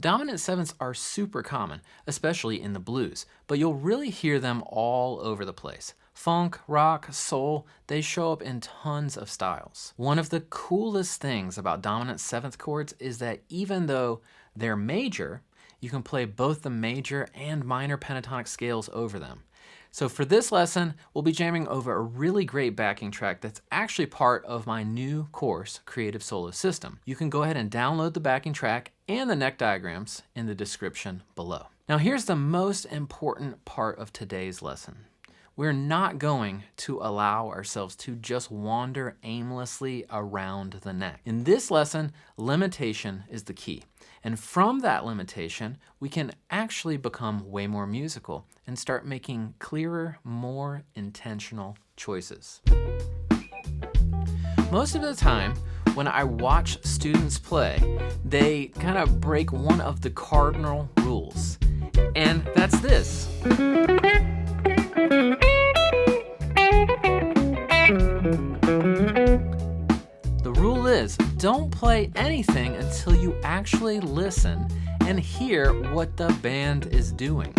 Dominant sevenths are super common, especially in the blues, but you'll really hear them all over the place. Funk, rock, soul, they show up in tons of styles. One of the coolest things about dominant seventh chords is that even though they're major, you can play both the major and minor pentatonic scales over them. So for this lesson, we'll be jamming over a really great backing track that's actually part of my new course, Creative Solo System. You can go ahead and download the backing track and the neck diagrams in the description below. Now here's the most important part of today's lesson. We're not going to allow ourselves to just wander aimlessly around the neck. In this lesson, limitation is the key. And from that limitation, we can actually become way more musical and start making clearer, more intentional choices. Most of the time, when I watch students play, they kind of break one of the cardinal rules, and that's this. The rule is, don't play anything until you actually listen and hear what the band is doing.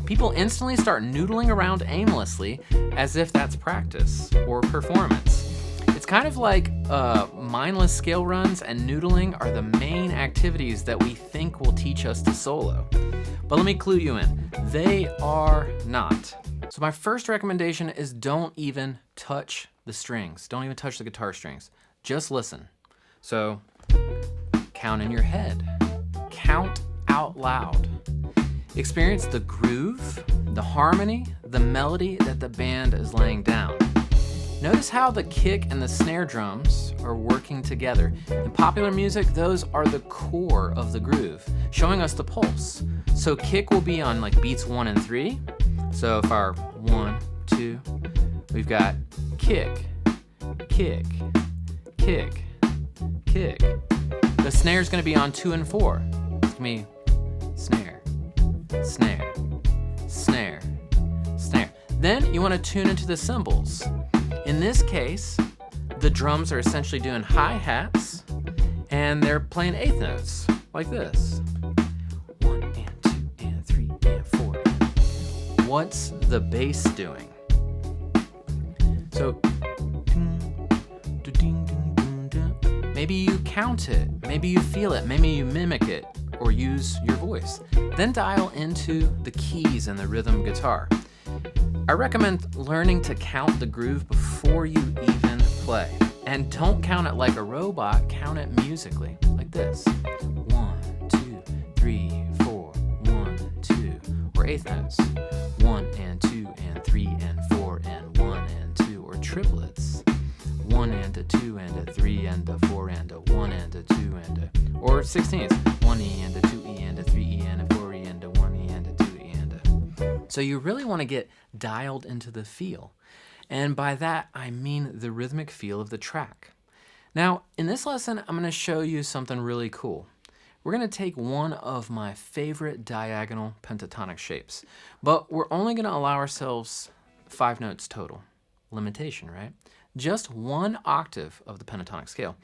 People instantly start noodling around aimlessly as if that's practice or performance. It's kind of like mindless scale runs and noodling are the main activities that we think will teach us to solo. But let me clue you in, they are not. So my first recommendation is don't even touch the strings. Don't even touch the guitar strings. Just listen. So count in your head. Count out loud. Experience the groove, the harmony, the melody that the band is laying down. Notice how the kick and the snare drums are working together. In popular music, those are the core of the groove, showing us the pulse. So kick will be on like beats 1 and 3. So if our 1, 2, we've got kick, kick, kick, kick. The snare is going to be on 2 and 4. It's going to be snare, snare, snare, snare. Then you want to tune into the cymbals. In this case, the drums are essentially doing hi-hats and they're playing eighth notes like this. 1 and 2 and 3 and 4. What's the bass doing? So maybe you count it, maybe you feel it, maybe you mimic it or use your voice. Then dial into the keys and the rhythm guitar. I recommend learning to count the groove before you even play. And don't count it like a robot, count it musically, like this. 1, 2, 3, 4, 1, 2, or eighth notes. 1 and 2 and 3 and 4 and 1 and 2, or triplets. 1 and a 2 and a 3 and a 4 and a 1 and a 2 and a, or 16ths. 1E and a 2E and a 3E and a 4E and a 1E and a 2E and a. So you really want to get dialed into the feel. And by that, I mean the rhythmic feel of the track. Now, in this lesson, I'm going to show you something really cool. We're going to take one of my favorite diagonal pentatonic shapes, but we're only going to allow ourselves 5 notes total. Limitation, right? Just 1 octave of the pentatonic scale.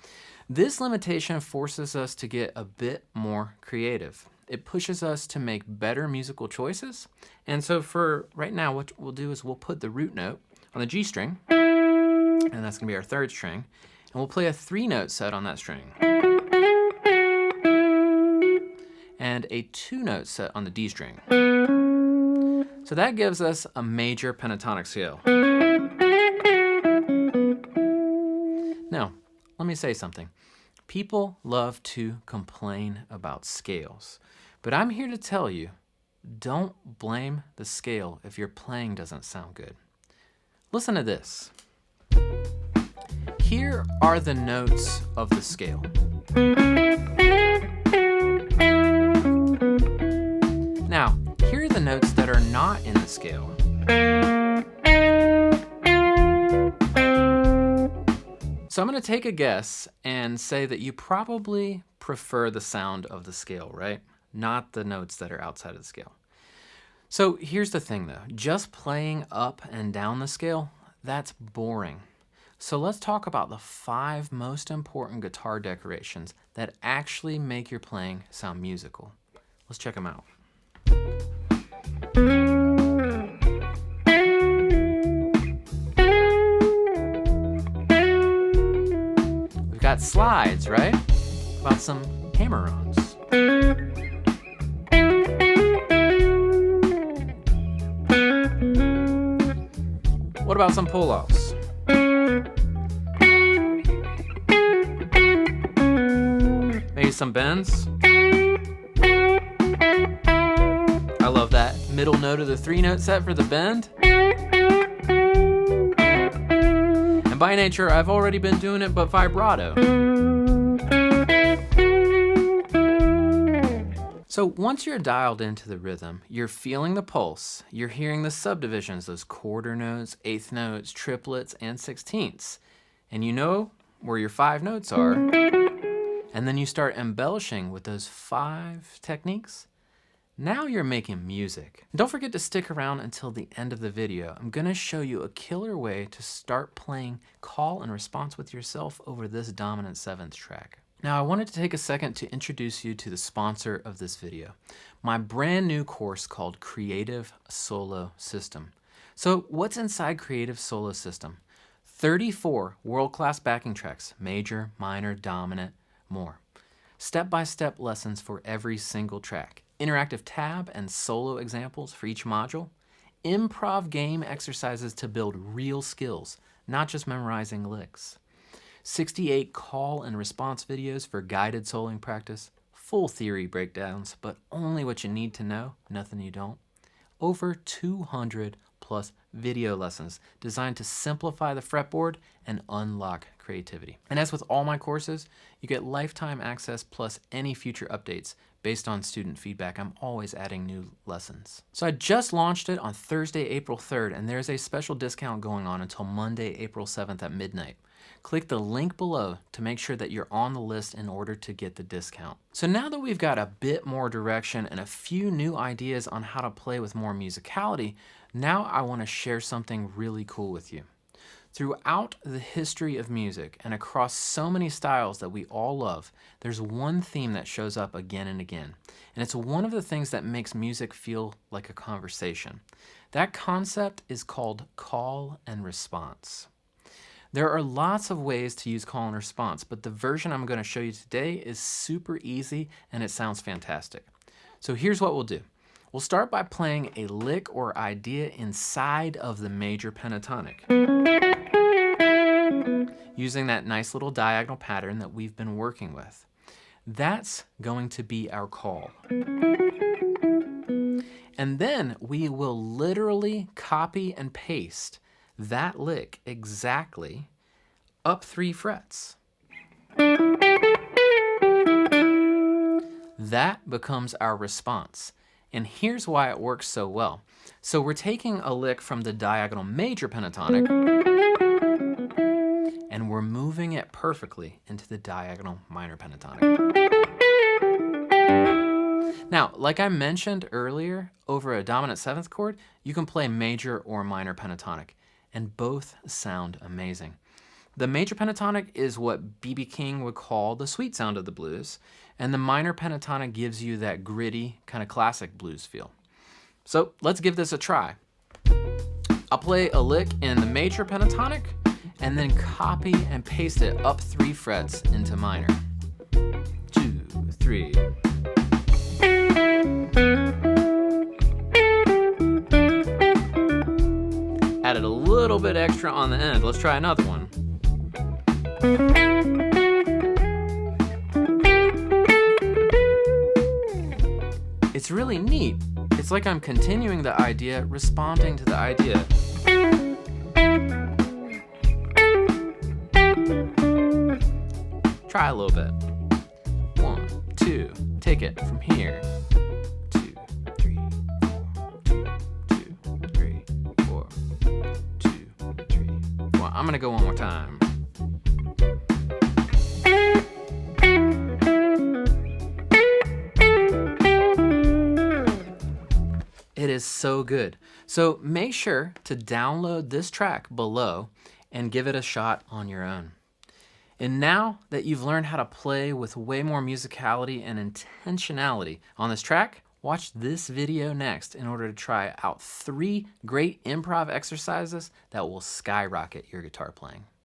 This limitation forces us to get a bit more creative. It pushes us to make better musical choices. And so for right now, what we'll do is we'll put the root note on the G string, and that's going to be our 3rd string, and we'll play a 3-note set on that string, and a 2-note set on the D string. So that gives us a major pentatonic scale. Now, let me say something. People love to complain about scales, but I'm here to tell you, don't blame the scale if your playing doesn't sound good. Listen to this. Here are the notes of the scale. Now, here are the notes that are not in the scale. So I'm going to take a guess and say that you probably prefer the sound of the scale, right? Not the notes that are outside of the scale. So here's the thing though, just playing up and down the scale, that's boring. So let's talk about the 5 most important guitar decorations that actually make your playing sound musical. Let's check them out. We've got slides, right? About some hammer-ons. What about some pull-offs? Maybe some bends? I love that middle note of the 3-note set for the bend. And by nature, I've already been doing it, but vibrato. So once you're dialed into the rhythm, you're feeling the pulse, you're hearing the subdivisions, those quarter notes, eighth notes, triplets, and sixteenths. And you know where your 5 notes are. And then you start embellishing with those 5 techniques. Now you're making music. Don't forget to stick around until the end of the video. I'm gonna show you a killer way to start playing call and response with yourself over this dominant 7th track. Now I wanted to take a second to introduce you to the sponsor of this video, my brand new course called Creative Solo System. So what's inside Creative Solo System? 34 world-class backing tracks, major, minor, dominant, more. Step-by-step lessons for every single track, interactive tab and solo examples for each module, improv game exercises to build real skills, not just memorizing licks, 68 call and response videos for guided soloing practice, full theory breakdowns, but only what you need to know, nothing you don't, over 200 plus video lessons designed to simplify the fretboard and unlock creativity. And as with all my courses, you get lifetime access plus any future updates based on student feedback. I'm always adding new lessons. So I just launched it on Thursday, April 3rd, and there's a special discount going on until Monday, April 7th at midnight. Click the link below to make sure that you're on the list in order to get the discount. So now that we've got a bit more direction and a few new ideas on how to play with more musicality, now I want to share something really cool with you. Throughout the history of music and across so many styles that we all love, there's one theme that shows up again and again. And it's one of the things that makes music feel like a conversation. That concept is called call and response. There are lots of ways to use call and response, but the version I'm going to show you today is super easy and it sounds fantastic. So here's what we'll do. We'll start by playing a lick or idea inside of the major pentatonic, using that nice little diagonal pattern that we've been working with. That's going to be our call. And then we will literally copy and paste that lick exactly up 3 frets. That becomes our response. And here's why it works so well. So we're taking a lick from the diagonal major pentatonic and we're moving it perfectly into the diagonal minor pentatonic. Now, like I mentioned earlier, over a dominant 7th chord, you can play major or minor pentatonic, and both sound amazing. The major pentatonic is what B.B. King would call the sweet sound of the blues, and the minor pentatonic gives you that gritty, kind of classic blues feel. So let's give this a try. I'll play a lick in the major pentatonic, and then copy and paste it up 3 frets into minor. 2, 3. Added a little bit extra on the end. Let's try another one. It's really neat. It's like I'm continuing the idea, responding to the idea. Try a little bit. 1, 2, take it from here. 2, 3, 4, 2, 3, 4, 2, 3, 4. I'm gonna go one more time. It is so good. So make sure to download this track below and give it a shot on your own. And now that you've learned how to play with way more musicality and intentionality on this track, watch this video next in order to try out 3 great improv exercises that will skyrocket your guitar playing.